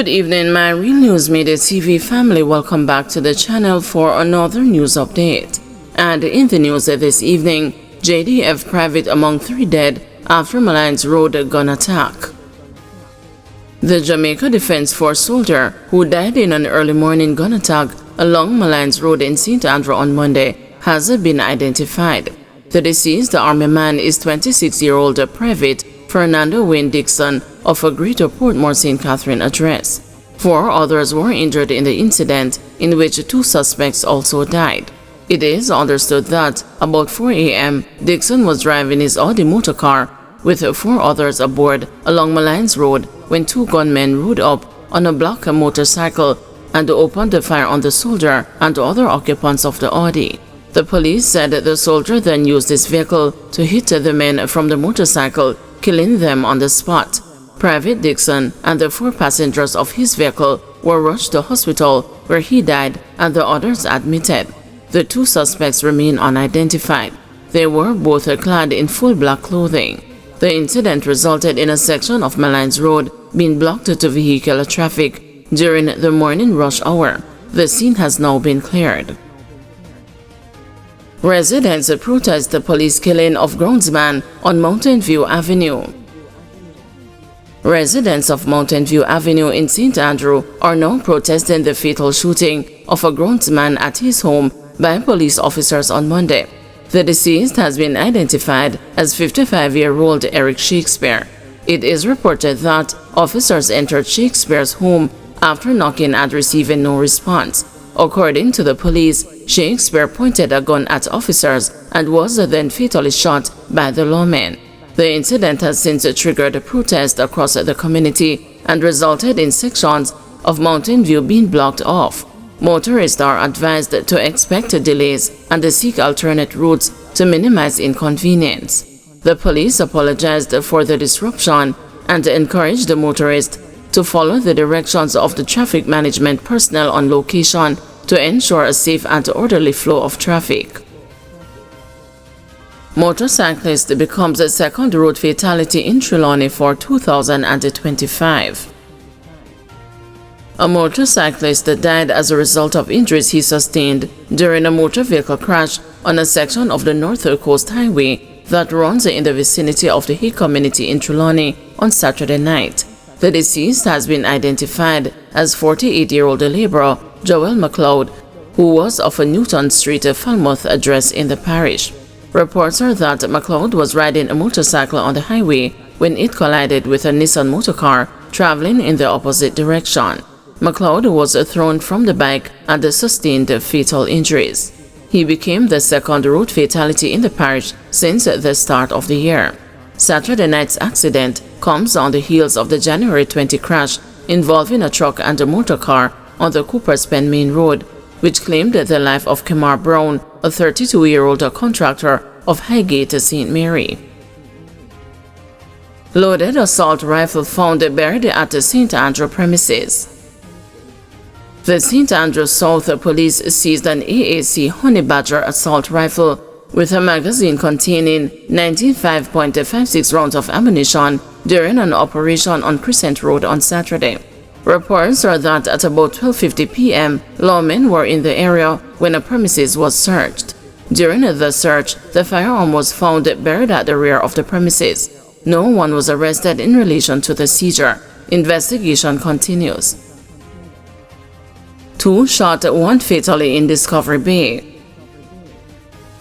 Good evening, my Real News Midday TV family. Welcome back to the channel for another news update. And in the news this evening, JDF private among 3 dead after Molynes Road gun attack. The Jamaica Defense Force soldier who died in an early morning gun attack along Molynes Road in St. Andrew on Monday has been identified. The deceased army man is 26-year-old Private Fernando Wayne Dixon of a Greater Portmore St. Catherine address. 4 others were injured in the incident, in which 2 suspects also died. It is understood that about 4 a.m., Dixon was driving his Audi motorcar with 4 others aboard along Molynes Road when 2 gunmen rode up on a black motorcycle and opened fire on the soldier and other occupants of the Audi. The police said the soldier then used his vehicle to hit the men from the motorcycle, killing them on the spot. Private Dixon and the 4 passengers of his vehicle were rushed to hospital, where he died and the others admitted. The 2 suspects remain unidentified. They were both clad in full black clothing. The incident resulted in a section of Molynes Road being blocked to vehicular traffic during the morning rush hour. The scene has now been cleared. Residents protest the police killing of groundsman on Mountain View Avenue. Residents of Mountain View Avenue in St. Andrew are now protesting the fatal shooting of a groundsman at his home by police officers on Monday. The deceased has been identified as 55-year-old Eric Shakespeare. It is reported that officers entered Shakespeare's home after knocking and receiving no response. According to the police, Shakespeare pointed a gun at officers and was then fatally shot by the lawmen. The incident has since triggered a protest across the community and resulted in sections of Mountain View being blocked off. Motorists are advised to expect delays and seek alternate routes to minimize inconvenience. The police apologized for the disruption and encouraged the motorists to follow the directions of the traffic management personnel on location to ensure a safe and orderly flow of traffic. Motorcyclist becomes a 2nd road fatality in Trelawny for 2025. A motorcyclist died as a result of injuries he sustained during a motor vehicle crash on a section of the North Coast Highway that runs in the vicinity of the Hay community in Trelawny on Saturday night. The deceased has been identified as 48-year-old laborer Joel McLeod, who was of a Newton Street, Falmouth address in the parish. Reports are that McLeod was riding a motorcycle on the highway when it collided with a Nissan motorcar traveling in the opposite direction. McLeod was thrown from the bike and sustained fatal injuries. He became the 2nd road fatality in the parish since the start of the year. Saturday night's accident comes on the heels of the January 20 crash involving a truck and a motor car on the Cooper's Pen Main Road, which claimed the life of Kemar Brown, a 32-year-old contractor of Highgate, St. Mary. Loaded assault rifle found buried at the St. Andrew premises. The St. Andrew South Police seized an AAC Honey Badger assault rifle with a magazine containing 95.56 rounds of ammunition during an operation on Crescent Road on Saturday. Reports are that at about 12:50 p.m., lawmen were in the area when a premises was searched. During the search, the firearm was found buried at the rear of the premises. No one was arrested in relation to the seizure. Investigation continues. 2 shot, 1 fatally in Discovery Bay.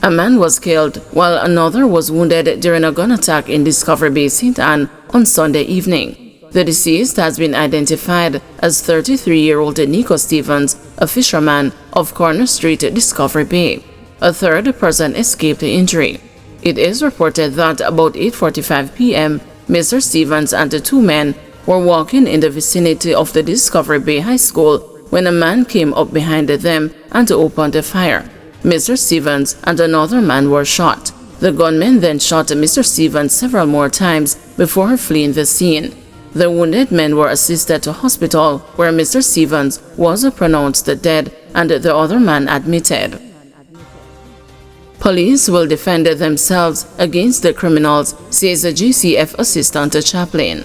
A man was killed while another was wounded during a gun attack in Discovery Bay, St. Anne on Sunday evening. The deceased has been identified as 33-year-old Nico Stevens, a fisherman of Corner Street, Discovery Bay. A 3rd person escaped the injury. It is reported that about 8:45 p.m., Mr. Stevens and the 2 men were walking in the vicinity of the Discovery Bay High School when a man came up behind them and opened a fire. Mr. Stevens and another man were shot. The gunman then shot Mr. Stevens several more times before fleeing the scene. The wounded men were assisted to hospital, where Mr. Stevens was pronounced dead and the other man admitted. Police will defend themselves against the criminals, says the GCF assistant chaplain.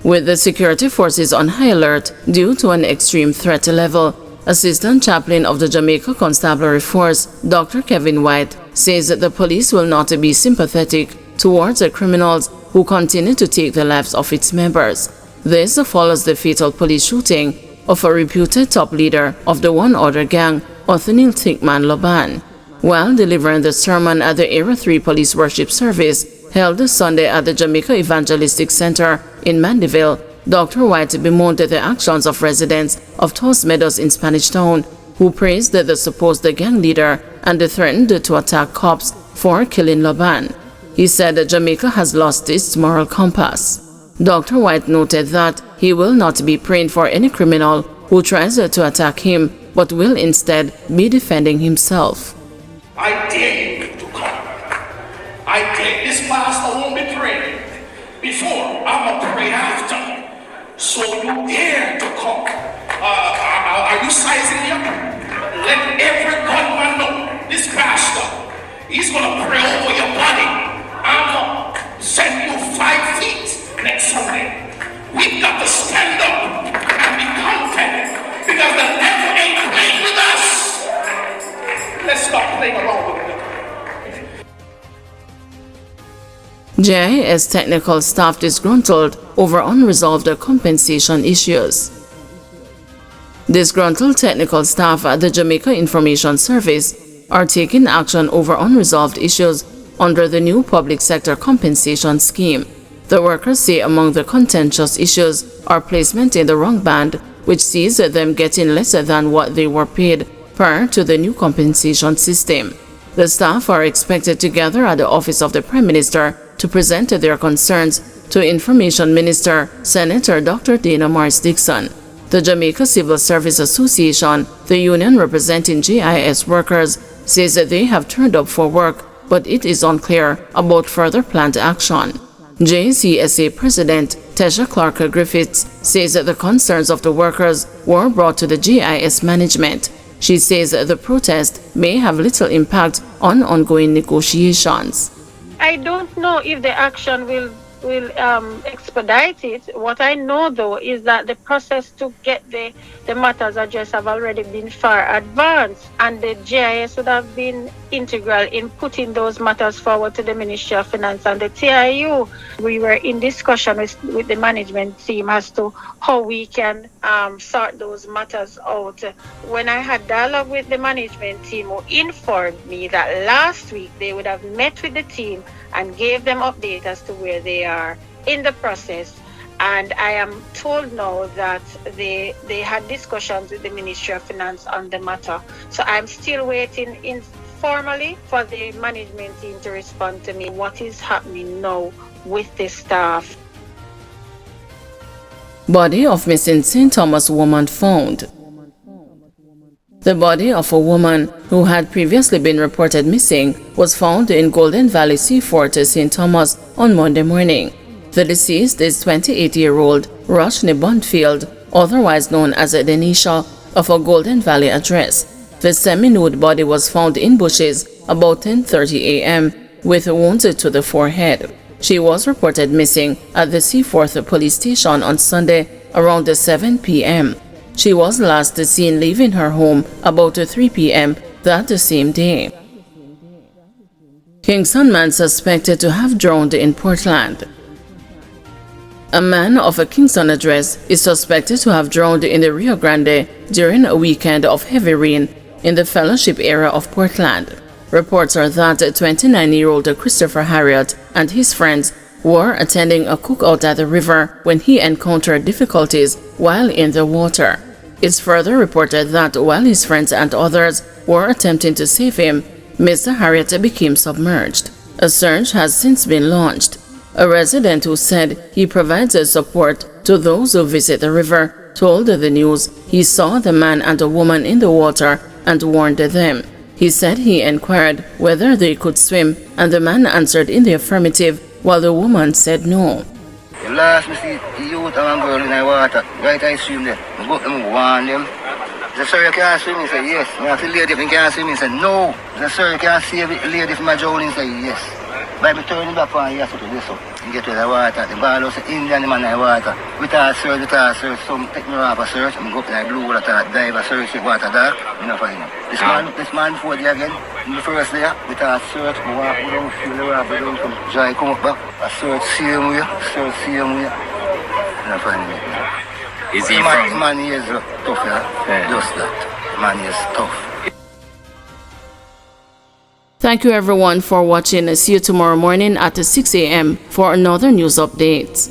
With the security forces on high alert due to an extreme threat level, Assistant Chaplain of the Jamaica Constabulary Force, Dr. Kevin White, says that the police will not be sympathetic towards the criminals who continue to take the lives of its members. This follows the fatal police shooting of a reputed top leader of the One Order gang, Othniel Thickman Loban. While delivering the sermon at the Era 3 Police Worship Service held Sunday at the Jamaica Evangelistic Center in Mandeville, Dr. White bemoaned the actions of residents of Toast Meadows in Spanish Town, who praised the supposed gang leader and threatened to attack cops for killing Loban. He said that Jamaica has lost its moral compass. Dr. White noted that he will not be praying for any criminal who tries to attack him, but will instead be defending himself. I dare you to come. I dare this pastor won't be praying before, I'm going to pray after. So you dare to come. Are you sizing me up? Let every gunman know this pastor, he's going to pray over your body. I'm going to send you 5 feet next Sunday. We've got to stand up and be confident because the devil ain't playing with us. Let's stop playing around with it. JIS technical staff disgruntled over unresolved compensation issues. Disgruntled technical staff at the Jamaica Information Service are taking action over unresolved issues under the new public sector compensation scheme. The workers say among the contentious issues are placement in the wrong band, which sees them getting less than what they were paid prior to the new compensation system. The staff are expected to gather at the office of the Prime Minister to present their concerns to Information Minister Senator Dr. Dana Morris Dixon. The Jamaica Civil Service Association, the union representing JIS workers, says that they have turned up for work, but it is unclear about further planned action. JCSA President Tesha Clark Griffiths says that the concerns of the workers were brought to the JIS management. She says that the protest may have little impact on ongoing negotiations. I don't know if the action will expedite it. What I know though is that the process to get the matters addressed have already been far advanced, and the GIS would have been integral in putting those matters forward to the Ministry of Finance and the TIU. We were in discussion with the management team as to how we can sort those matters out. When I had dialogue with the management team, who informed me that last week they would have met with the team and gave them updates as to where they are in the process. And I am told now that they had discussions with the Ministry of Finance on the matter. So I'm still waiting informally for the management team to respond to me what is happening now with the staff. Body of missing St. Thomas woman found. The body of a woman who had previously been reported missing was found in Golden Valley Seafort, St. Thomas on Monday morning. The deceased is 28-year-old Roshni Bondfield, otherwise known as Denisha, of a Golden Valley address. The semi-nude body was found in bushes about 10:30 a.m. with wounds to the forehead. She was reported missing at the Seaforth police station on Sunday around 7 p.m. She was last seen leaving her home about 3 p.m. that same day. Kingston man suspected to have drowned in Portland. A man of a Kingston address is suspected to have drowned in the Rio Grande during a weekend of heavy rain in the Fellowship area of Portland. Reports are that 29-year-old Christopher Harriott and his friends were attending a cookout at the river when he encountered difficulties while in the water. It's further reported that while his friends and others were attempting to save him, Mr. Harriott became submerged. A search has since been launched. A resident who said he provides support to those who visit the river told the news he saw the man and a woman in the water and warned them. He said he inquired whether they could swim, and the man answered in the affirmative while the woman said no. Last, me see the youth and a girl in the water. Right, I swim there. I go up them and warn them. The sir, you can't swim? He said, yes. I asked the lady if you can't swim? He said, no. The sir, you can't save the lady from my drowning? He said, yes. By me turning back on here, so to this up, and get to the water. The ball was Indian man in the water. With our search, some take me off a search, and go up in the blue water, dive a search, the water dark, I'm not find him. This man for the again, in the first day, with our search, we walk down, feel the water, down, come dry, come up back. A search, same way, I'm not find him. Is he the from? Man is tough, yeah. Just that. The man is tough. Thank you everyone for watching. See you tomorrow morning at 6 a.m. for another news update.